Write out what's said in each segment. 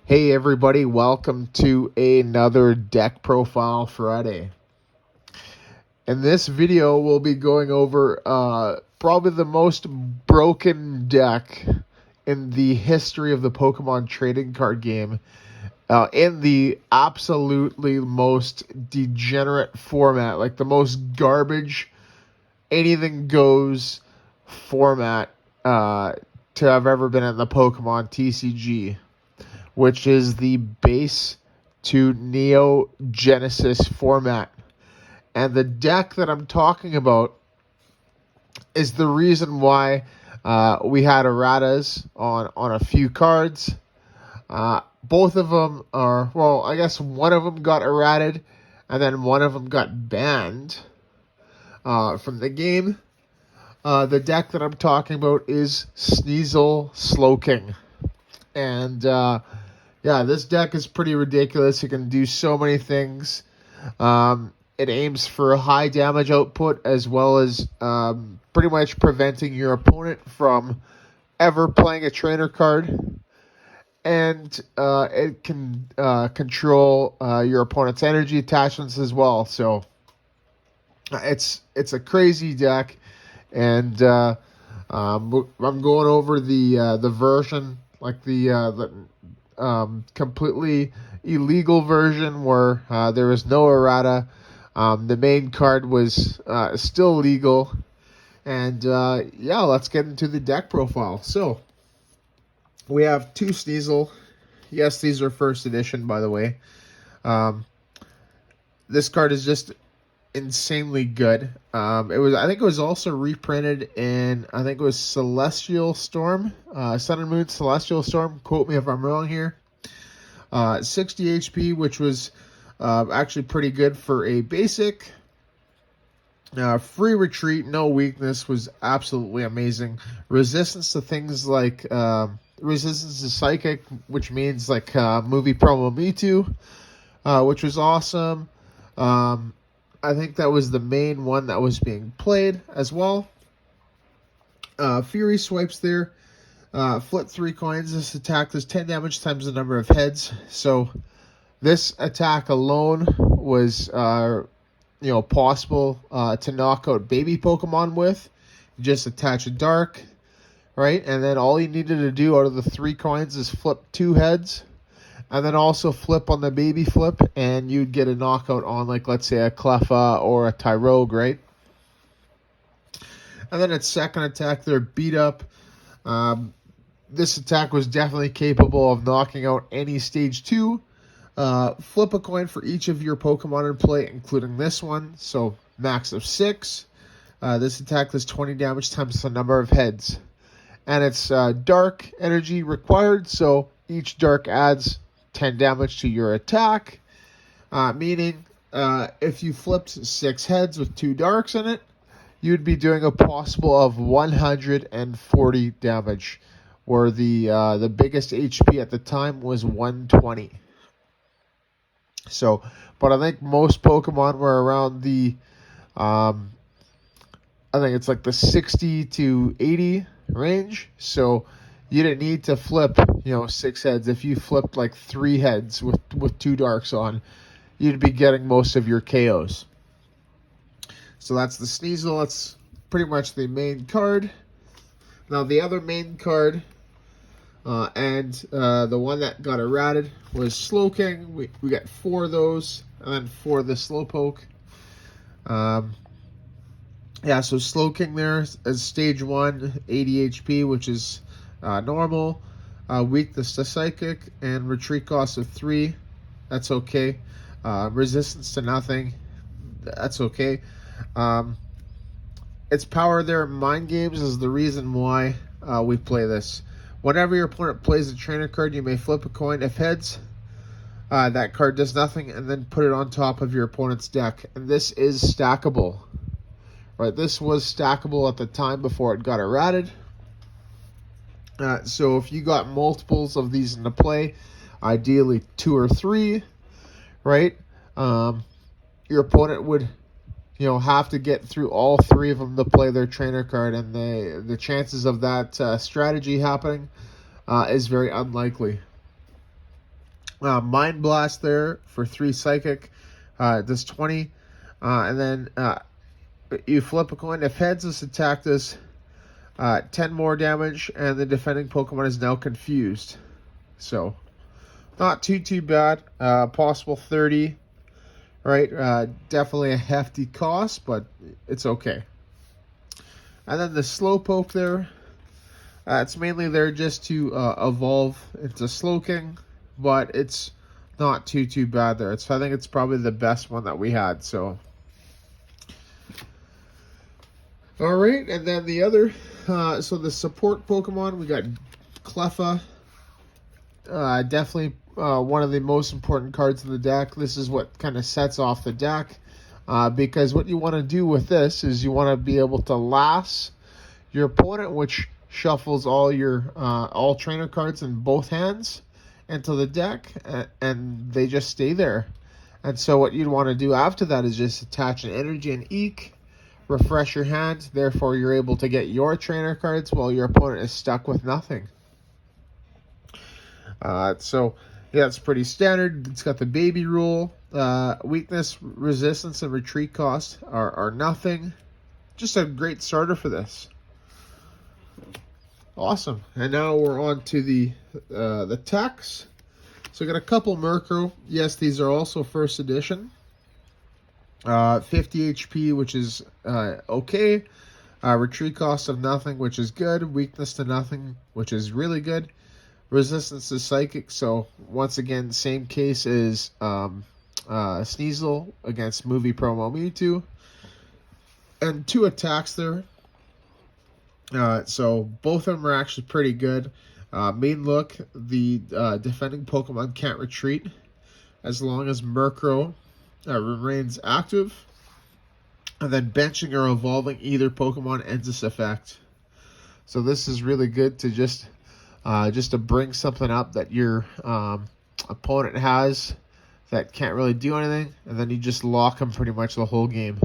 Hey everybody, welcome to another Deck Profile Friday. In this video, we'll be going over probably the most broken deck in the history of the Pokemon trading card game, in the absolutely most degenerate format, like the most garbage, anything goes format to have ever been in the Pokemon TCG, which is the base to Neo Genesis format. And the deck that I'm talking about is the reason why we had erratas on a few cards. Both of them are, well, I guess one of them got errated, and then one of them got banned from the game. The deck that I'm talking about is Sneasel Slowking. And yeah, this deck is pretty ridiculous. You can do so many things. It aims for a high damage output as well as pretty much preventing your opponent from ever playing a trainer card. And it can control your opponent's energy attachments as well. So it's a crazy deck. And I'm going over the version, like the completely illegal version where there was no errata. The main card was still legal. And yeah, let's get into the deck profile. So we have two Sneasel. Yes, these are first edition, by the way. This card is just insanely good. I think it was also reprinted in, I think it was Celestial Storm, Sun and Moon Celestial Storm. Quote me if I'm wrong here. 60 HP, which was actually pretty good for a basic. Free retreat, no weakness, was absolutely amazing. Resistance to things like resistance to psychic, which means like movie promo Mewtwo, which was awesome. I think that was the main one that was being played as well. Fury swipes there. Flip 3 coins. This attack does 10 damage times the number of heads. So this attack alone was possible to knock out baby Pokemon with. You just attach a dark, right? And then all you needed to do out of the 3 coins is flip 2 heads. And then also flip on the baby flip, and you'd get a knockout on, like, let's say, a Cleffa or a Tyrogue, right? And then its second attack there, Beat Up. This attack was definitely capable of knocking out any Stage 2. Flip a coin for each of your Pokemon in play, including this one. So, max of 6. This attack does 20 damage times the number of heads. And it's dark energy required, so each dark adds 10 damage to your attack, meaning if you flipped 6 heads with 2 darks in it, you'd be doing a possible of 140 damage, where the biggest HP at the time was 120. So, but I think most Pokemon were around the, I think it's like the 60 to 80 range, so you didn't need to flip, 6 heads. If you flipped like 3 heads with 2 darks on, you'd be getting most of your KOs. So that's the Sneasel. That's pretty much the main card. Now the other main card, and the one that got errated, was Slowking. We got 4 of those, and then 4 of the Slowpoke. Yeah, so Slowking there is Stage 1, 80 HP, which is normal. Weakness to Psychic, and retreat cost of 3. That's okay. Resistance to nothing. That's okay. Its power there, Mind Games, is the reason why we play this. Whenever your opponent plays a trainer card, you may flip a coin. If heads, that card does nothing, and then put it on top of your opponent's deck. And this is stackable. Right, this was stackable at the time before it got errated. So if you got multiples of these into play, ideally 2 or 3, right? Your opponent would, have to get through all 3 of them to play their trainer card, and the chances of that strategy happening is very unlikely. Mind Blast there for 3 psychic. It does 20. And then you flip a coin. If heads, this attack does 10 more damage, and the defending Pokemon is now confused. So, not too bad. Possible 30, right? Definitely a hefty cost, but it's okay. And then the Slowpoke there. It's mainly there just to evolve into Slowking, but it's not too bad there. I think it's probably the best one that we had. So, all right, and then the other, so the support Pokemon, we got Cleffa. Definitely one of the most important cards in the deck. This is what kind of sets off the deck, because what you want to do with this is you want to be able to last your opponent, which shuffles all your all trainer cards in both hands into the deck, and they just stay there. And so what you'd want to do after that is just attach an energy and Eek, refresh your hand, therefore you're able to get your trainer cards while your opponent is stuck with nothing. So yeah, it's pretty standard. It's got the baby rule. Weakness, resistance, and retreat cost are nothing. Just a great starter for this. Awesome. And now we're on to the Tacks. So we got a couple Murkrow. Yes, these are also first edition. 50 HP, which is okay. Retreat cost of nothing, which is good. Weakness to nothing, which is really good. Resistance to psychic. So once again, same case as Sneasel against movie promo Mewtwo. And 2 attacks there. So both of them are actually pretty good. Main look, the defending Pokemon can't retreat as long as Murkrow remains active. And then benching or evolving either Pokemon ends this effect. So this is really good to just to bring something up that your opponent has that can't really do anything, and then you just lock them pretty much the whole game.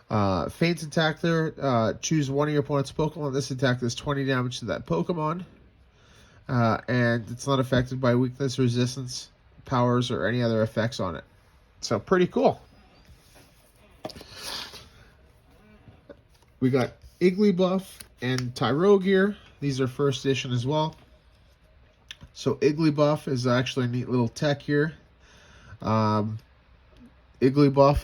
Feint attack there. Choose one of your opponent's Pokemon. This attack does 20 damage to that Pokemon. And it's not affected by weakness, resistance, powers, or any other effects on it. So pretty cool. We got Igglybuff and Tyrogear. These are first edition as well. So Igglybuff is actually a neat little tech here. Igglybuff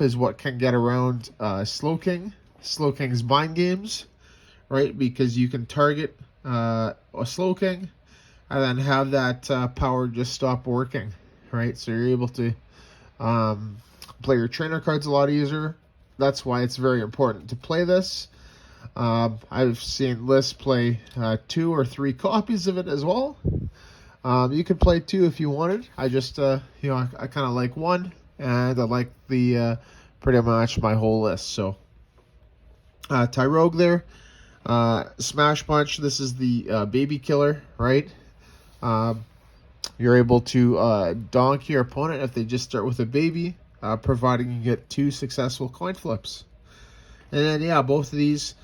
is what can get around Slowking. Slowking's mind games, right? Because you can target a Slowking and then have that power just stop working, right? So you're able to play your trainer cards a lot easier. That's why it's very important to play this. I've seen lists play 2 or 3 copies of it as well. You could play 2 if you wanted. I just, I kind of like 1, and I like the pretty much my whole list. So, Tyrogue there, Smash Punch. This is the baby killer, right? You're able to donk your opponent if they just start with a baby, providing you get 2 successful coin flips. And then, yeah, both of these,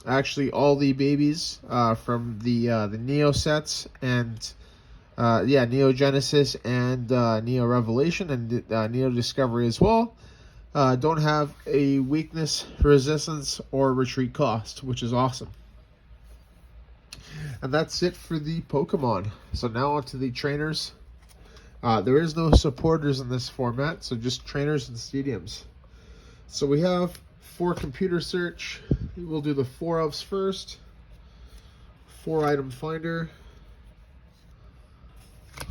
actually all the babies from the Neo sets and Neo Genesis and Neo Revelation and Neo Discovery as well, don't have a weakness, resistance, or retreat cost, which is awesome. And that's it for the Pokemon. So now on to the trainers. There is no supporters in this format, so just trainers and stadiums. So we have for computer search, we'll do the 4-ups first. 4-item finder.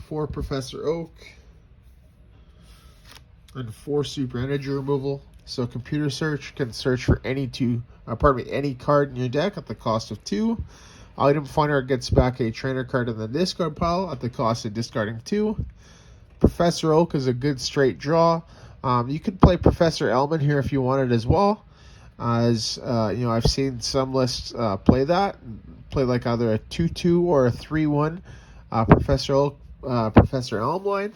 4 Professor Oak. And 4 super energy removal. So computer search can search for any card in your deck at the cost of 2. Item finder gets back a trainer card in the discard pile at the cost of discarding 2. Professor Oak is a good straight draw. You could play Professor Elman here if you wanted as well. As I've seen some lists play like either a 2-2 or a 3-1 Professor Oak, Professor Elm line.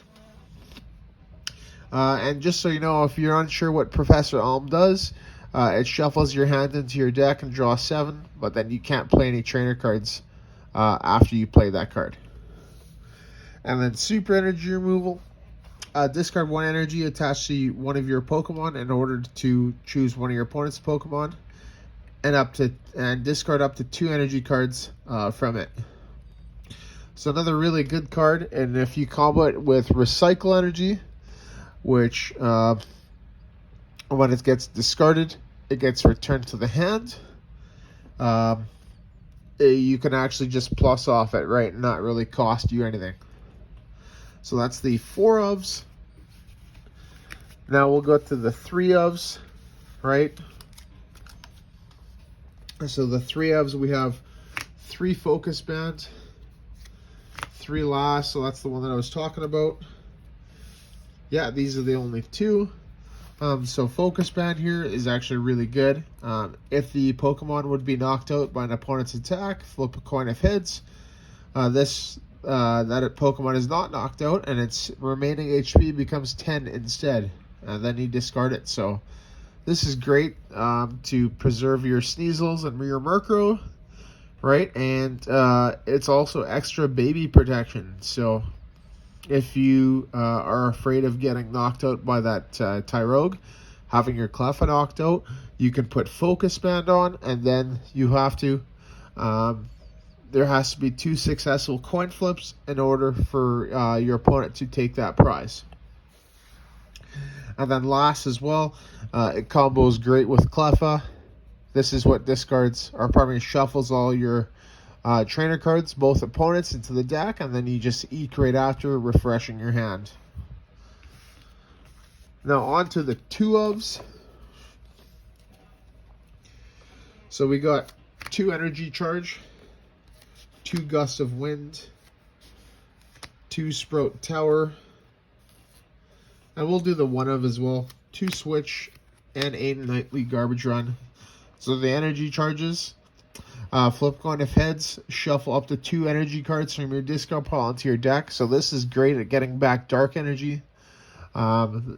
And just so you know, if you're unsure what Professor Elm does, it shuffles your hand into your deck and draws 7, but then you can't play any trainer cards after you play that card. And then super energy removal. Discard 1 energy attached to one of your Pokemon in order to choose one of your opponent's Pokemon, and discard up to 2 energy cards from it. So another really good card, and if you combo it with Recycle Energy, which when it gets discarded, it gets returned to the hand. You can actually just plus off it, right, and not really cost you anything. So that's the 4 ofs. Now we'll go to the 3 ofs, right? So the 3 ofs, we have 3 Focus Band, 3 Last, so that's the one that I was talking about. Yeah, these are the only 2. So Focus Band here is actually really good. If the Pokemon would be knocked out by an opponent's attack, flip a coin of heads. That Pokemon is not knocked out, and its remaining HP becomes 10 instead. And then you discard it. So this is great to preserve your Sneasels and your Murkrow, right? And it's also extra baby protection. So if you are afraid of getting knocked out by that Tyrogue, having your Cleffa knocked out, you can put Focus Band on, and then you have to there has to be 2 successful coin flips in order for your opponent to take that prize. And then last as well, it combos great with Cleffa. This is what discards, or pardon me, shuffles all your trainer cards, both opponents, into the deck, and then you just eke right after, refreshing your hand. Now on to the 2 ofs. So we got 2 Energy Charge, 2 Gust of Wind, 2 Sprout Tower, and we'll do the 1 of as well, 2 Switch, and 8 Nightly Garbage Run. So the energy charges, flip coin of heads, shuffle up to 2 energy cards from your discard pile onto your deck. So this is great at getting back dark energy.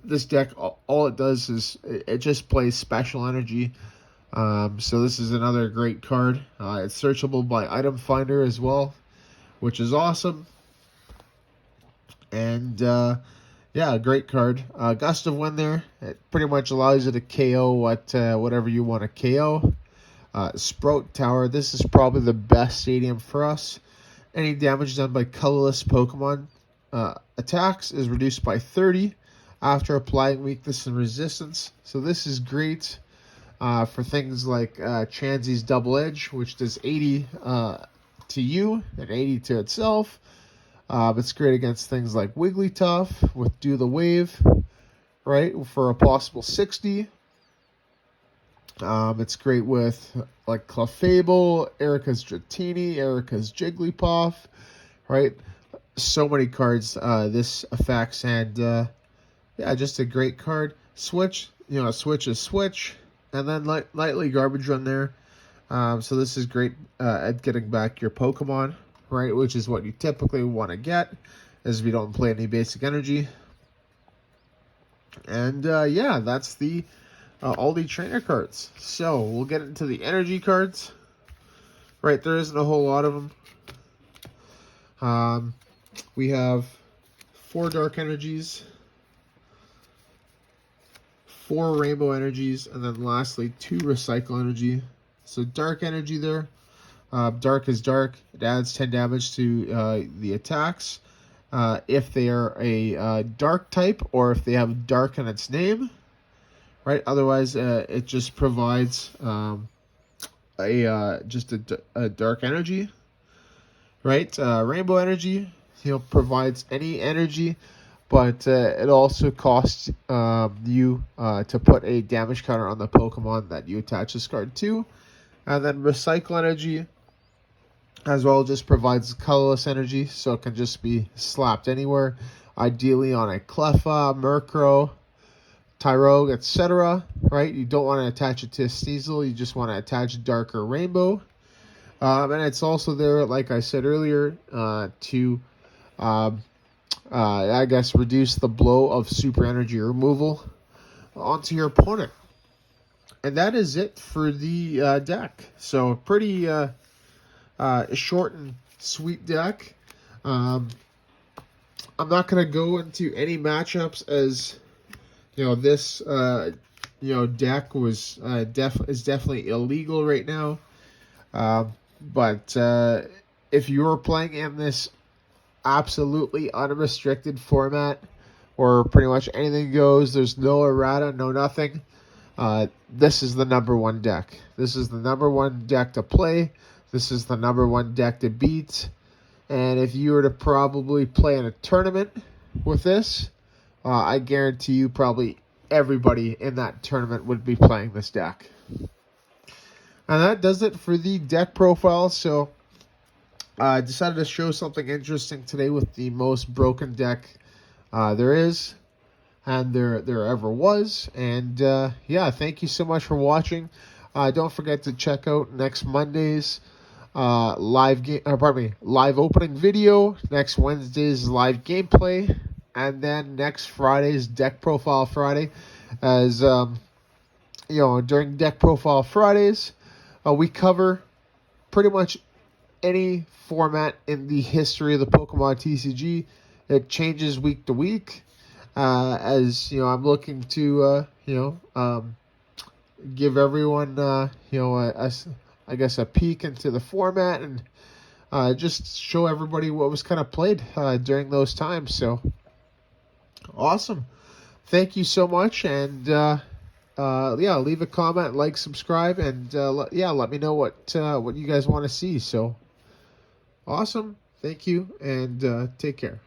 This deck, all it does is it just plays special energy. So this is another great card. It's searchable by item finder as well, which is awesome. And yeah, great card. Gust of Wind there. It pretty much allows you to KO whatever you want to KO. Sprout Tower. This is probably the best stadium for us. Any damage done by colorless Pokemon attacks is reduced by 30 after applying weakness and resistance. So this is great for things like Chansee's Double Edge, which does 80 to you and 80 to itself. It's great against things like Wigglytuff with Do the Wave, right, for a possible 60. It's great with like Clefable, Erica's Dratini, Erica's Jigglypuff, right? So many cards this affects, and yeah, just a great card. Switch, Switch is Switch, and then Nightly Garbage Run there. So this is great at getting back your Pokemon, right? Which is what you typically want to get, as we don't play any basic energy. And yeah, that's the all the trainer cards. So we'll get into the energy cards. Right, there isn't a whole lot of them. We have 4 dark energies, 4 rainbow energies, and then lastly 2 recycle energy. So dark energy there. Dark is dark. It adds 10 damage to the attacks if they are a dark type, or if they have dark in its name. Right. Otherwise, it just provides just a dark energy. Right. Rainbow energy, provides any energy, but it also costs you to put a damage counter on the Pokemon that you attach this card to. And then recycle energy as well just provides colorless energy, so it can just be slapped anywhere, ideally on a Cleffa, Murkrow, Tyrogue, etc. Right? You don't want to attach it to a Sneasel, you just want to attach darker rainbow. And it's also there, like I said earlier, to I guess reduce the blow of super energy removal onto your opponent. And that is it for the deck. So pretty short and sweet deck. I'm not going to go into any matchups, as this deck was is definitely illegal right now. But if you are playing in this absolutely unrestricted format, or pretty much anything goes, there's no errata, no nothing, this is the number one deck. This is the number one deck to play. This is the number one deck to beat. And if you were to probably play in a tournament with this, I guarantee you probably everybody in that tournament would be playing this deck. And that does it for the deck profile. So I decided to show something interesting today with the most broken deck there is and there ever was. And yeah, thank you so much for watching. Don't forget to check out next Monday's live opening video, next Wednesday's live gameplay, and then next Friday's deck profile Friday. As during deck profile Fridays, we cover pretty much any format in the history of the Pokemon TCG. It changes week to week. As I'm looking to give everyone I guess a peek into the format, and just show everybody what was kind of played during those times. So awesome. Thank you so much, and yeah, leave a comment, like, subscribe, and let me know what you guys want to see. So awesome. Thank you, and take care.